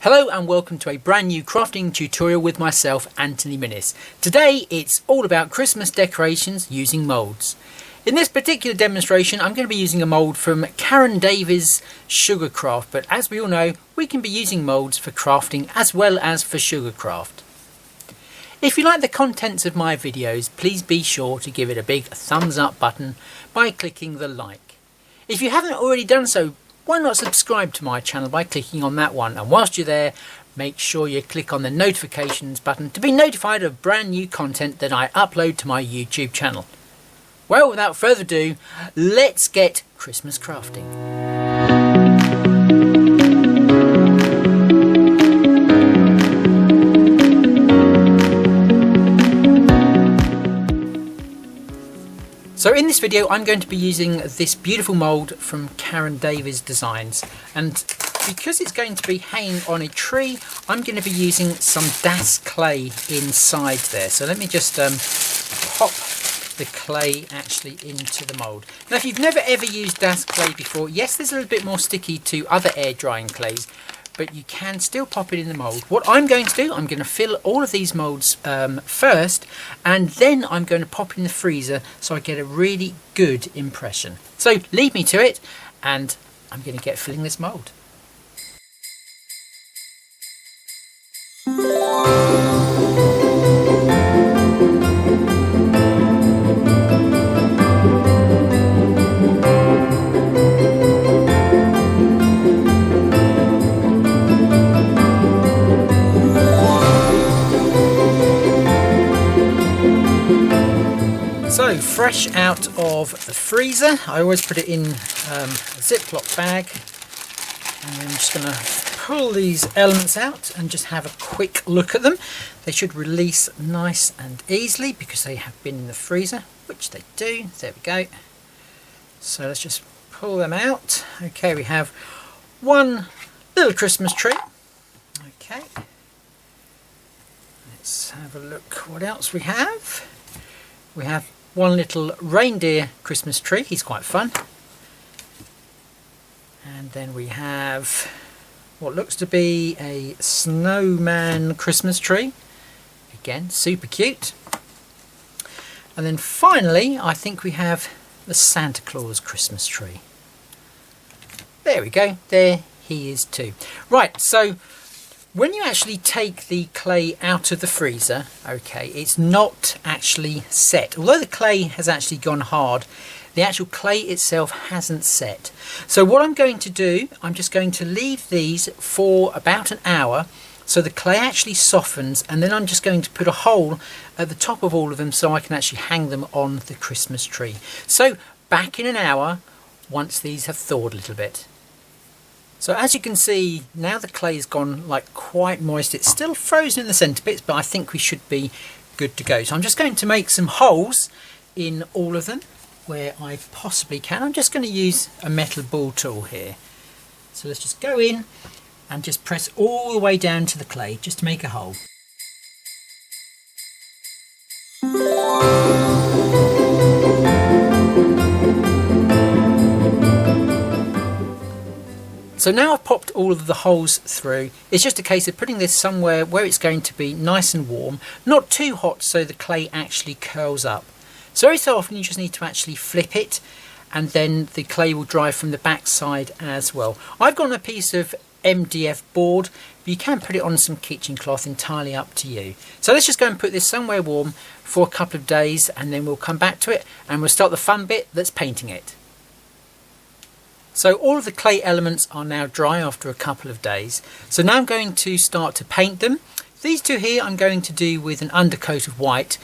Hello and welcome to a brand new crafting tutorial with myself, Anthony Minnis. Today it's all about Christmas decorations using moulds. In this particular demonstration I'm going to be using a mould from Karen Davies Sugarcraft, but as we all know we can be using moulds for crafting as well as for sugarcraft. If you like the contents of my videos, please be sure to give it a big thumbs up button by clicking the like. If you haven't already done so, why not subscribe to my channel by clicking on that one, and whilst you're there make sure you click on the notifications button to be notified of brand new content that I upload to my YouTube channel. Well, without further ado, let's get Christmas crafting. So in this video I'm going to be using this beautiful mould from Karen Davies Designs, and because it's going to be hanging on a tree I'm going to be using some Das clay inside there. So let me just pop the clay actually into the mould. Now if you've never ever used Das clay before, yes, there's a little bit more sticky to other air drying clays, but you can still pop it in the mould. What I'm going to do, I'm going to fill all of these moulds first, and then I'm going to pop in the freezer so I get a really good impression. So leave me to it and I'm going to get filling this mould. So fresh out of the freezer, I always put it in a Ziploc bag, and I'm just going to pull these elements out and just have a quick look at them. They should release nice and easily because they have been in the freezer, which they do. There we go. So let's just pull them out. Okay, we have one little Christmas tree. Okay, let's have a look what else we have. We have one little reindeer Christmas tree, he's quite fun. And then we have what looks to be a snowman Christmas tree, again super cute. And then finally I think we have the Santa Claus Christmas tree. There we go, there he is too. Right, so when you actually take the clay out of the freezer, okay, it's not actually set. Although the clay has actually gone hard, the actual clay itself hasn't set. So what I'm going to do, I'm just going to leave these for about an hour so the clay actually softens, and then I'm just going to put a hole at the top of all of them so I can actually hang them on the Christmas tree. So back in an hour once these have thawed a little bit. So as you can see, now the clay has gone like quite moist. It's still frozen in the centre bits, but I think we should be good to go. So I'm just going to make some holes in all of them where I possibly can. I'm just going to use a metal ball tool here. So let's just go in and just press all the way down to the clay just to make a hole. So now I've popped all of the holes through. It's just a case of putting this somewhere where it's going to be nice and warm, not too hot so the clay actually curls up. So every so often you just need to actually flip it, and then the clay will dry from the back side as well. I've got a piece of MDF board, but you can put it on some kitchen cloth, entirely up to you. So let's just go and put this somewhere warm for a couple of days, and then we'll come back to it and we'll start the fun bit, that's painting it. So all of the clay elements are now dry after a couple of days. So now I'm going to start to paint them. These two here I'm going to do with an undercoat of white,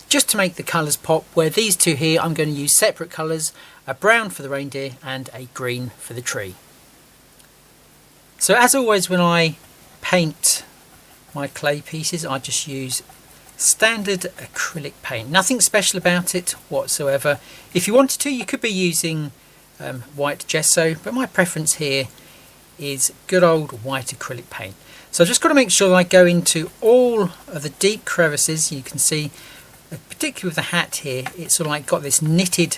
just to make the colours pop, where these two here I'm going to use separate colours, a brown for the reindeer and a green for the tree. So as always when I paint my clay pieces I just use standard acrylic paint. Nothing special about it whatsoever. If you wanted to, you could be using white gesso, but my preference here is good old white acrylic paint. So I've just got to make sure that I go into all of the deep crevices. You can see, particularly with the hat here, it's sort of like got this knitted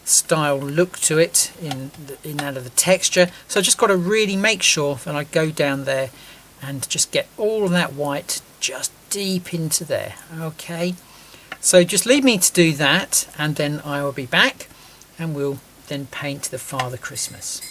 style look to it in that of the texture. So I've just got to really make sure that I go down there and just get all of that white just deep into there. Okay, so just leave me to do that, and then I will be back and we'll then paint the Father Christmas.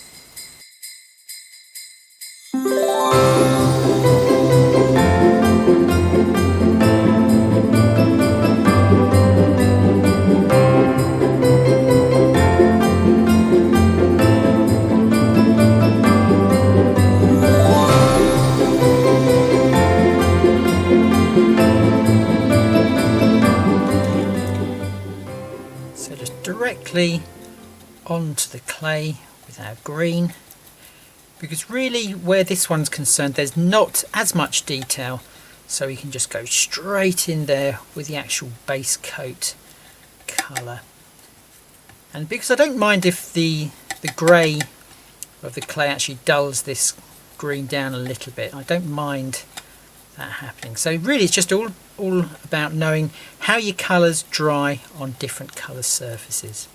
So just directly onto the clay with our green, because really where this one's concerned there's not as much detail, so we can just go straight in there with the actual base coat colour. And because I don't mind if the grey of the clay actually dulls this green down a little bit, I don't mind that happening. So really it's just all about knowing how your colours dry on different colour surfaces.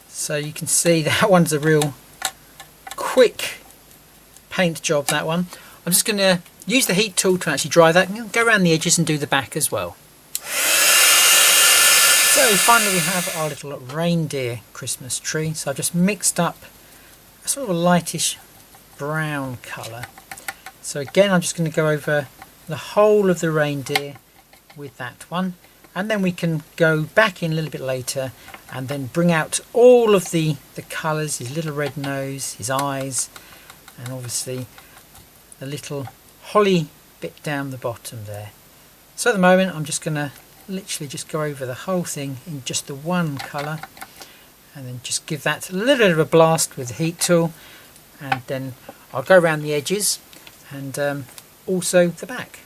So you can see that one's a real quick paint job, that one. I'm just going to use the heat tool to actually dry that and go around the edges and do the back as well. So finally we have our little reindeer Christmas tree. So I've just mixed up a sort of a lightish brown colour. So again I'm just going to go over the whole of the reindeer with that one, and then we can go back in a little bit later and then bring out all of the colours, his little red nose, his eyes, and obviously the little holly bit down the bottom there. So at the moment I'm just going to literally just go over the whole thing in just the one colour, and then just give that a little bit of a blast with the heat tool, and then I'll go around the edges and also the back.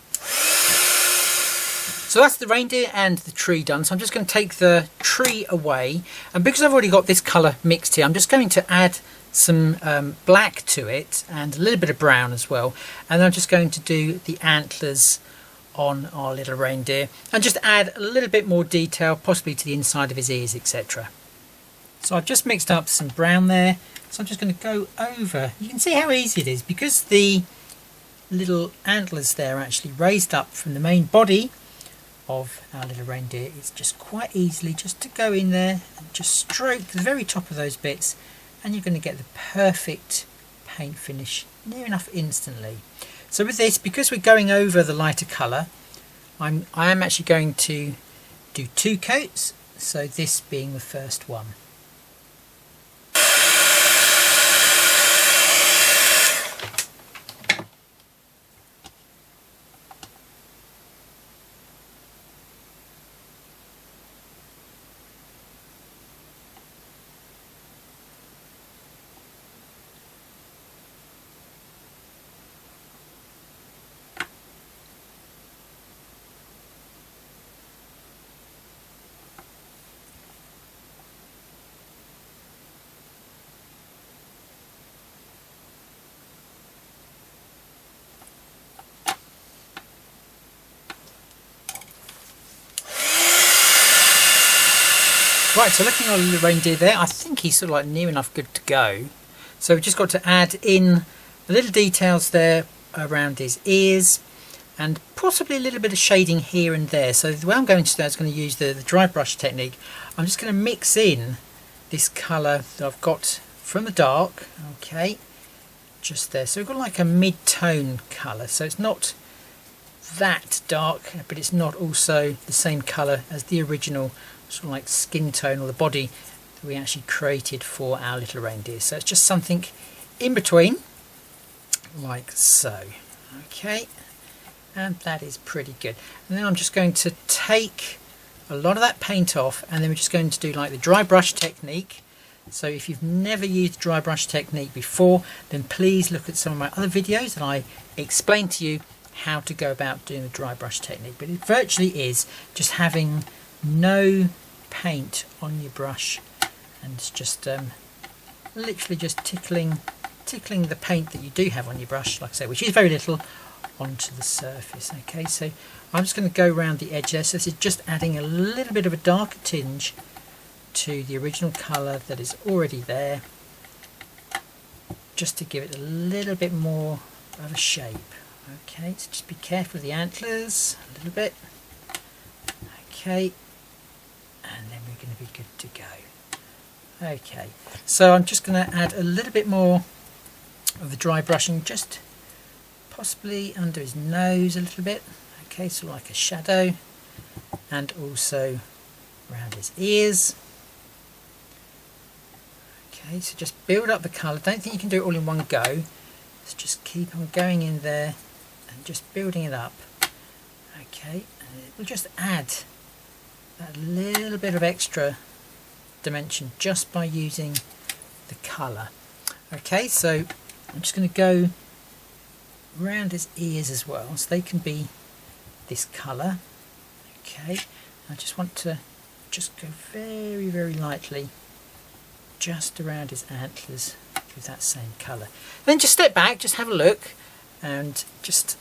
So that's the reindeer and the tree done. So I'm just going to take the tree away, and because I've already got this colour mixed here, I'm just going to add some black to it and a little bit of brown as well, and I'm just going to do the antlers on our little reindeer and just add a little bit more detail, possibly to the inside of his ears, etc. So I've just mixed up some brown there, so I'm just going to go over. You can see how easy it is, because the little antlers there are actually raised up from the main body of our little reindeer. It's just quite easily just to go in there and just stroke the very top of those bits, and you're going to get the perfect paint finish near enough instantly. So with this, because we're going over the lighter colour, I am actually going to do 2 coats, so this being the first one. Right, so looking at the reindeer there, I think he's sort of like near enough good to go. So we've just got to add in the little details there around his ears, and possibly a little bit of shading here and there. So the way I'm going to do that is going to use the dry brush technique. I'm just going to mix in this colour that I've got from the dark, okay, just there. So we've got like a mid-tone colour, so it's not that dark, but it's not also the same colour as the original sort of like skin tone or the body that we actually created for our little reindeer. So it's just something in between, like so. Okay, and that is pretty good. And then I'm just going to take a lot of that paint off, and then we're just going to do like the dry brush technique. So if you've never used dry brush technique before, then please look at some of my other videos and I explain to you how to go about doing the dry brush technique. But it virtually is just having no paint on your brush, and it's just literally just tickling the paint that you do have on your brush, like I say, which is very little, onto the surface. Okay, so I'm just going to go around the edge there. So this is just adding a little bit of a darker tinge to the original colour that is already there, just to give it a little bit more of a shape. Okay, so just be careful of the antlers a little bit. Okay, and then we're going to be good to go. Okay, so I'm just going to add a little bit more of the dry brushing, just possibly under his nose a little bit. Okay, so like a shadow, and also around his ears. Okay, so just build up the colour. Don't think you can do it all in one go. So just keep on going in there and just building it up. Okay, and it will just add that little bit of extra dimension just by using the colour. Okay, so I'm just going to go around his ears as well, so they can be this colour. Okay, I just want to just go very, very lightly just around his antlers with that same colour. Then just step back, just have a look, and just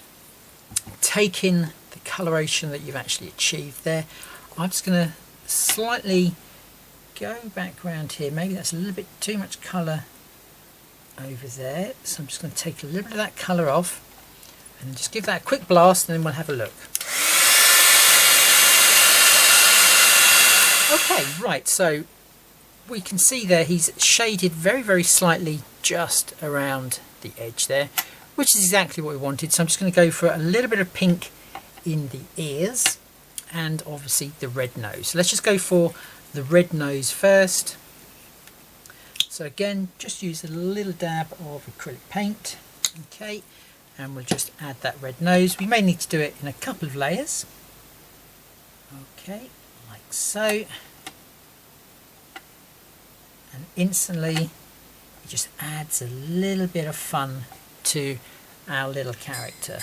take in the coloration that you've actually achieved there. I'm just going to slightly go back around here. Maybe that's a little bit too much colour over there, so I'm just going to take a little bit of that colour off and just give that a quick blast, and then we'll have a look. Okay, right, so we can see there he's shaded very, very slightly just around the edge there, which is exactly what we wanted. So I'm just going to go for a little bit of pink in the ears and obviously the red nose. So let's just go for the red nose first. So again, just use a little dab of acrylic paint. Okay, and we'll just add that red nose. We may need to do it in a couple of layers. Okay, like so. And instantly it just adds a little bit of fun to our little character.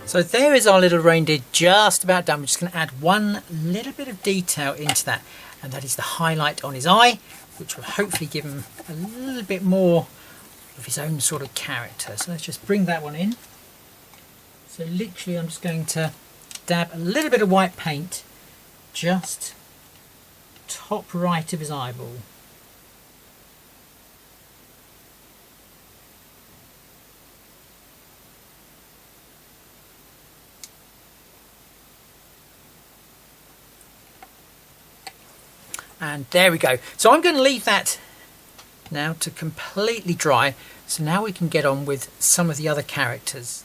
So there is our little reindeer just about done. We're just going to add one little bit of detail into that, and that is the highlight on his eye, which will hopefully give him a little bit more of his own sort of character. So let's just bring that one in. So literally I'm just going to dab a little bit of white paint just top right of his eyeball. And there we go. So I'm going to leave that now to completely dry. So now we can get on with some of the other characters.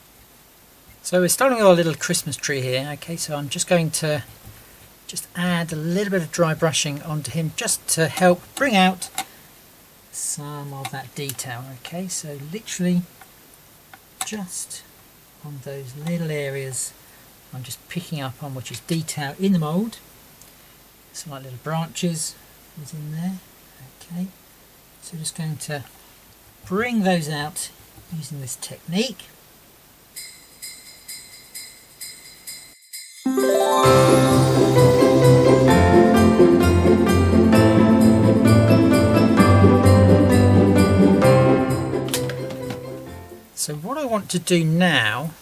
So we're starting with our little Christmas tree here. Okay, so I'm just going to just add a little bit of dry brushing onto him just to help bring out some of that detail. Okay, so literally just on those little areas I'm just picking up on, which is detail in the mould. Some like little branches is in there. Okay, so just going to bring those out using this technique. So what I want to do now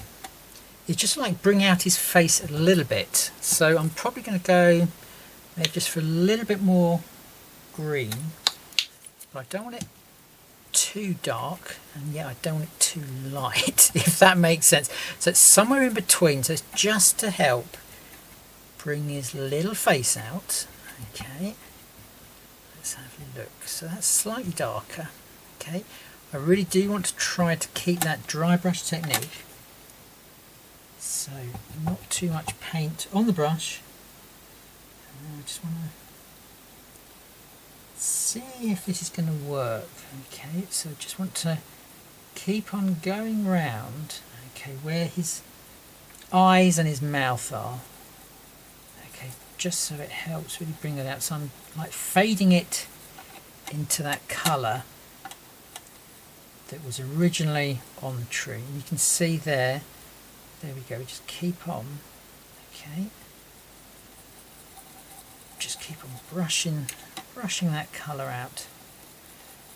is just like bring out his face a little bit. So I'm probably going to go maybe just for a little bit more green, but I don't want it too dark, and yet I don't want it too light, if that makes sense. So it's somewhere in between, so it's just to help bring his little face out. Okay, let's have a look. So that's slightly darker. Okay, I really do want to try to keep that dry brush technique, so not too much paint on the brush. I just want to see if this is going to work. Okay, so just want to keep on going round, okay, where his eyes and his mouth are. Okay, just so it helps really bring it out. So I'm like fading it into that colour that was originally on the tree. And you can see there we go, just keep on, okay, just keep on brushing that colour out,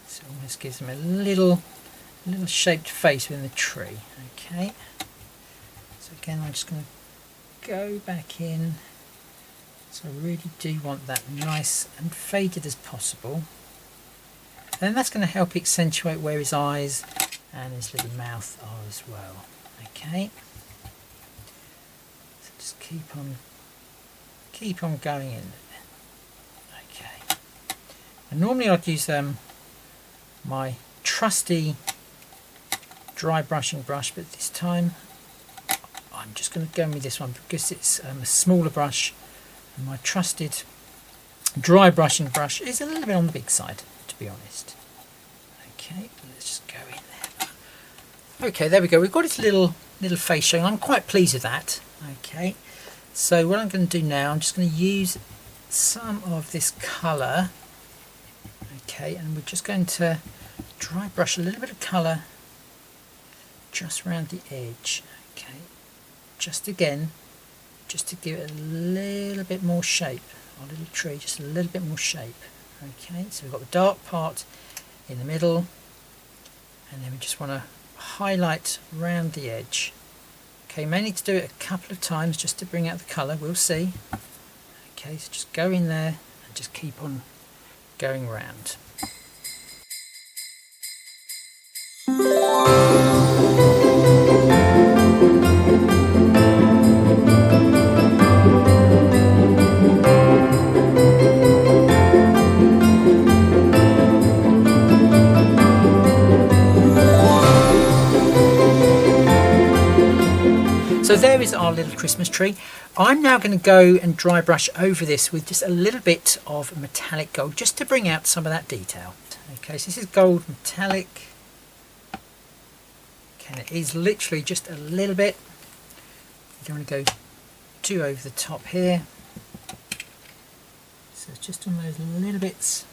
so it almost gives them a little shaped face within the tree. Okay, so again I'm just going to go back in, so I really do want that nice and faded as possible, and that's going to help accentuate where his eyes and his little mouth are as well. Okay, so just keep on going in. Okay, and normally I'd use my trusty dry brushing brush, but this time I'm just going to go with this one because it's a smaller brush, and my trusted dry brushing brush is a little bit on the big side, to be honest. Okay, let's just go in there. Okay, there we go. We've got its little face showing. I'm quite pleased with that. Okay, so what I'm going to do now, I'm just going to use some of this colour. Okay, and we're just going to dry brush a little bit of colour just around the edge. Okay, just to give it a little bit more shape. Our little tree, just a little bit more shape. Okay, so we've got the dark part in the middle, and then we just want to highlight round the edge. Okay, may need to do it a couple of times just to bring out the colour, we'll see. Okay, so just go in there and just keep on going round. So there is our little Christmas tree. I'm now going to go and dry brush over this with just a little bit of metallic gold, just to bring out some of that detail. Okay, so this is gold metallic. Okay, it is literally just a little bit. You don't want to go too over the top here. So it's just on those little bits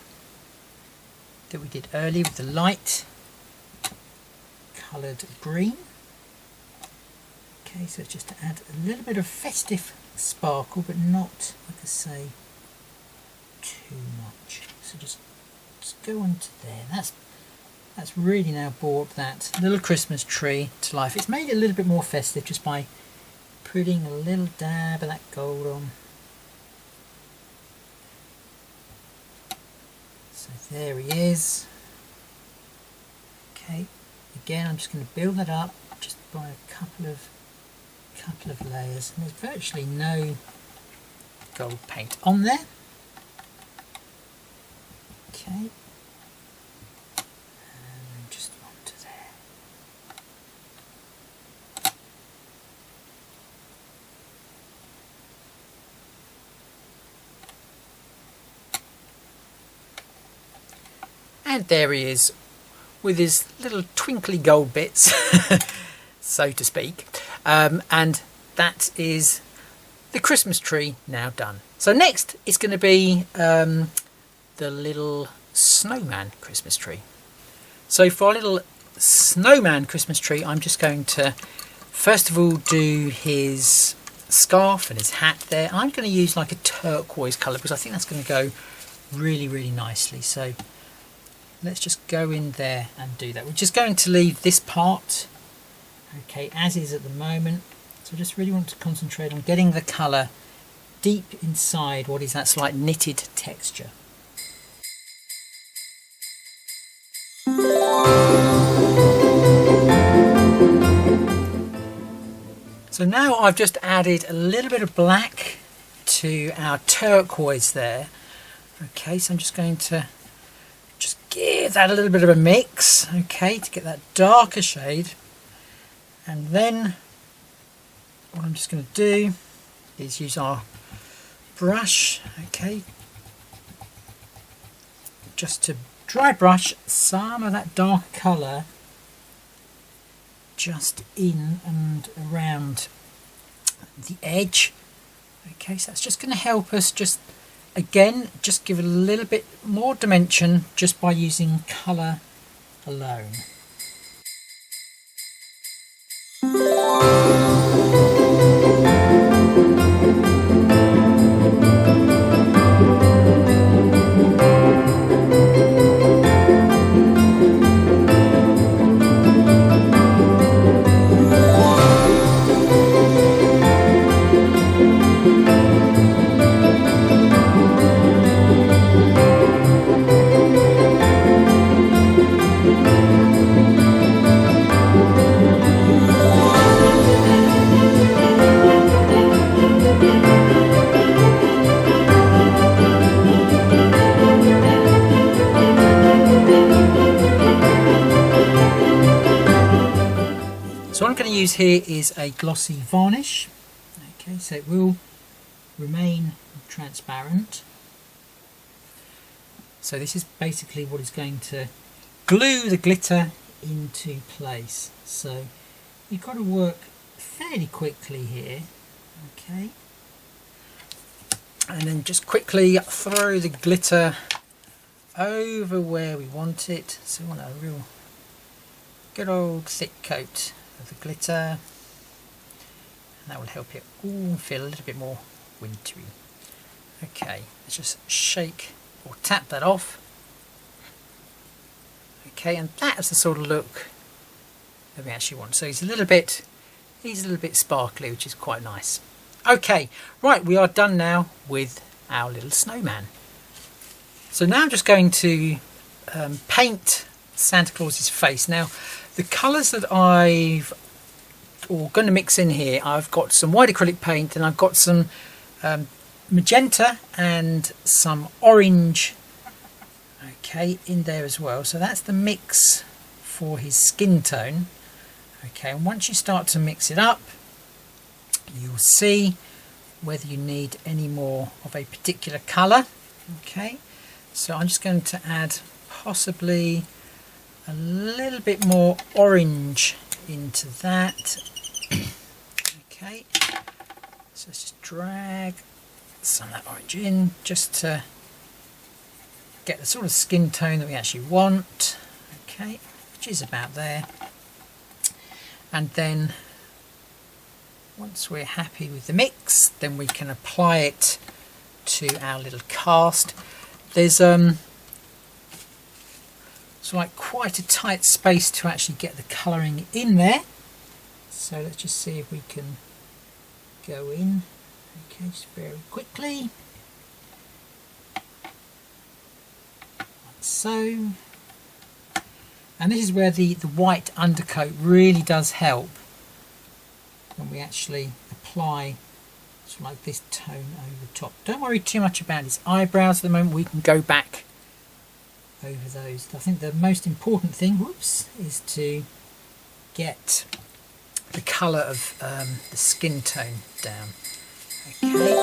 that we did earlier with the light coloured green. Okay, so it's just to add a little bit of festive sparkle, but not, like I say, too much. So just go on to there. That's really now brought that little Christmas tree to life. It's made it a little bit more festive just by putting a little dab of that gold on. So there he is. Okay, again I'm just going to build that up just by a couple of layers, and there's virtually no gold paint on there. Okay, and then just onto there. And there he is with his little twinkly gold bits, so to speak. And that is the Christmas tree now done. So next it's going to be the little snowman Christmas tree. So for our little snowman Christmas tree, I'm just going to first of all do his scarf and his hat there. I'm going to use like a turquoise colour because I think that's going to go really nicely. So let's just go in there and do that. We're just going to leave this part okay as is at the moment, so I just really want to concentrate on getting the colour deep inside what is that slight knitted texture. So now I've just added a little bit of black to our turquoise there. Okay, so I'm just going to just give that a little bit of a mix, okay, to get that darker shade. And then what I'm just going to do is use our brush, okay, just to dry brush some of that dark colour just in and around the edge. Okay, so that's just going to help us just give it a little bit more dimension just by using colour alone. So what I'm going to use here is a glossy varnish. Okay, so it will remain transparent. So this is basically what is going to glue the glitter into place. So you've got to work fairly quickly here. Okay, and then just quickly throw the glitter over where we want it. So we want a real good old thick coat of the glitter, and that will help it all feel a little bit more wintry. Okay, let's just shake or tap that off. Okay, and that's the sort of look that we actually want. So he's a little bit sparkly, which is quite nice. Okay, right, we are done now with our little snowman. So now I'm just going to paint Santa Claus's face. Now, the colours that going to mix in here, I've got some white acrylic paint, and I've got some magenta and some orange, okay, in there as well. So that's the mix for his skin tone. Okay, and once you start to mix it up, you'll see whether you need any more of a particular colour. Okay, so I'm just going to add possibly a little bit more orange into that. Okay, so let's just drag some of that orange in just to get the sort of skin tone that we actually want. Okay, which is about there. And then once we're happy with the mix, then we can apply it to our little cast. There's so like quite a tight space to actually get the colouring in there. So let's just see if we can go in. Okay, just very quickly. Like so. And this is where the white undercoat really does help, when we actually apply sort of like this tone over the top. Don't worry too much about his eyebrows at the moment. We can go back over those. I think the most important thing, whoops, is to get the colour of the skin tone down. Okay.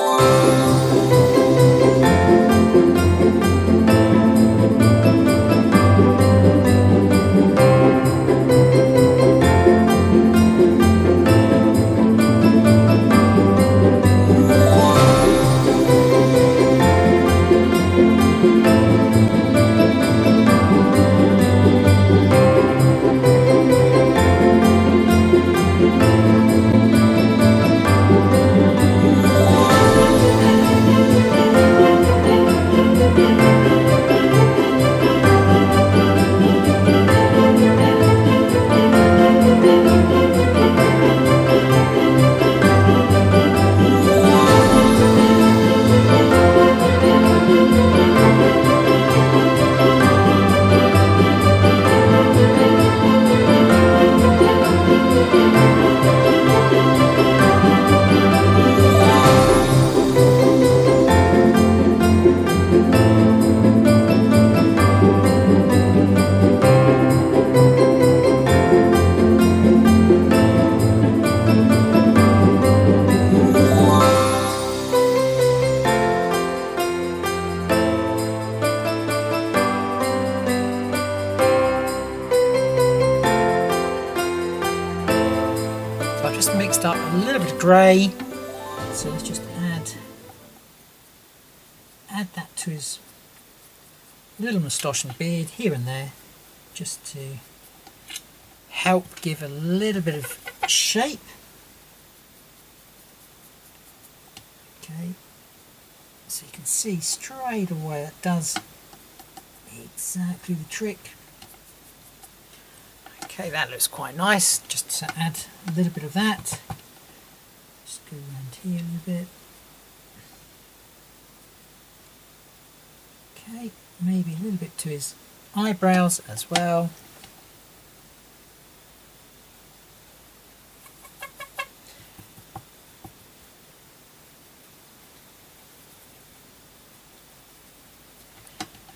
Mixed up a little bit of grey, so let's just add add that to his little moustache and beard here and there, just to help give a little bit of shape. Okay, so you can see straight away it does exactly the trick. Okay, that looks quite nice. Just to add a little bit of that, just go around here a little bit. Okay, maybe a little bit to his eyebrows as well.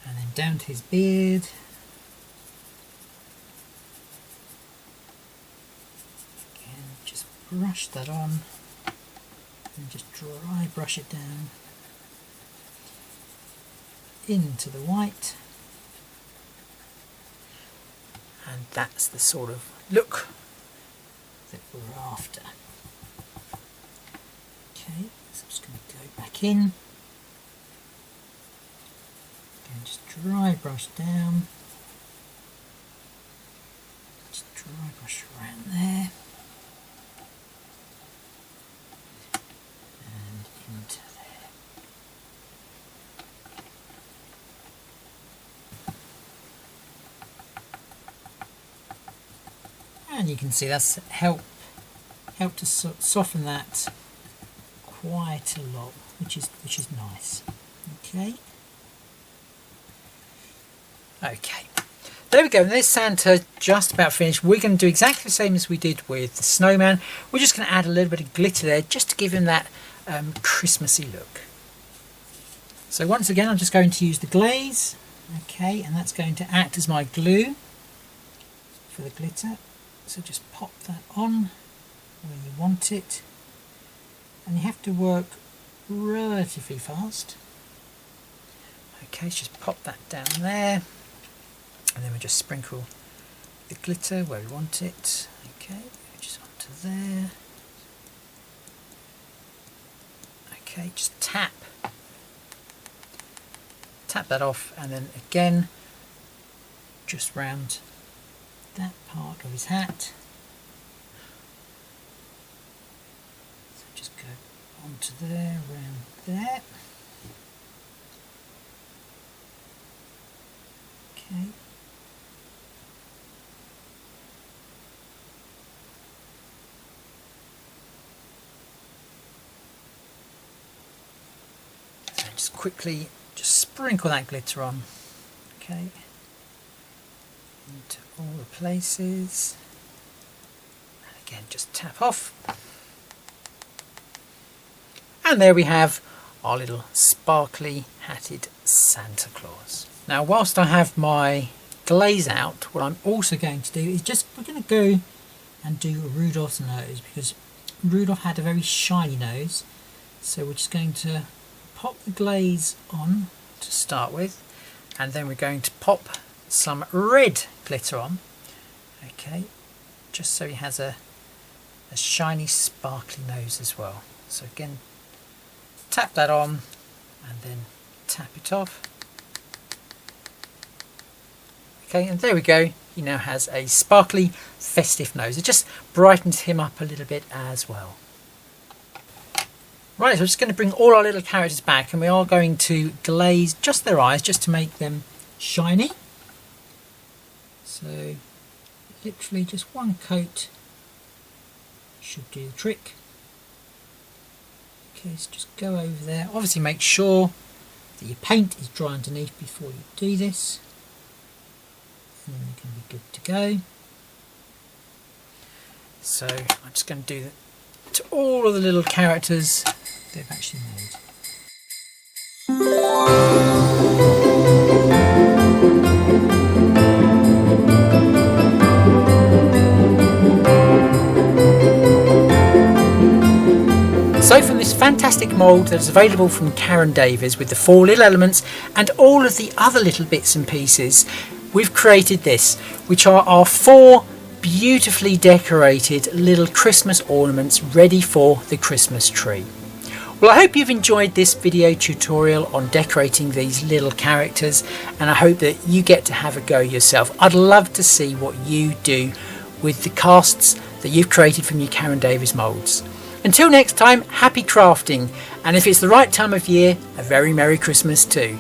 And then down to his beard. Again, just brush that on and just dry brush it down into the white, and that's the sort of look that we're after. Okay, so I'm just going to go back in and just dry brush down, just dry brush around there and into there. And you can see that's helped to soften that quite a lot, which is nice. Okay. Okay. There we go. And there's Santa just about finished. We're going to do exactly the same as we did with the snowman. We're just going to add a little bit of glitter there, just to give him that Christmassy look. So once again, I'm just going to use the glaze. Okay, and that's going to act as my glue for the glitter. So just pop that on where you want it, and you have to work relatively fast. Okay, so just pop that down there, and then we just sprinkle the glitter where we want it. Okay, just onto there. Okay, just tap that off, and then again just round that part of his hat. So just go onto there, around there. Okay. So just quickly just sprinkle that glitter on. Okay. Into all the places, and again just tap off, and there we have our little sparkly hatted Santa Claus. Now whilst I have my glaze out, what I'm also going to do is we're going to go and do Rudolph's nose, because Rudolph had a very shiny nose, so we're just going to pop the glaze on to start with, and then we're going to pop some red glitter on, okay, just so he has a shiny sparkly nose as well. So again, tap that on and then tap it off. Okay, and there we go, he now has a sparkly festive nose. It just brightens him up a little bit as well. Right, so I'm just going to bring all our little characters back, and we are going to glaze just their eyes, just to make them shiny. So literally just one coat should do the trick. Okay, so just go over there. Obviously make sure that your paint is dry underneath before you do this, and then you're going to be good to go. So I'm just going to do that to all of the little characters they've actually made. So from this fantastic mould that is available from Karen Davies, with the 4 little elements and all of the other little bits and pieces, we've created this, which are our 4 beautifully decorated little Christmas ornaments ready for the Christmas tree. Well, I hope you've enjoyed this video tutorial on decorating these little characters, and I hope that you get to have a go yourself. I'd love to see what you do with the casts that you've created from your Karen Davies moulds. Until next time, happy crafting, and if it's the right time of year, a very Merry Christmas too.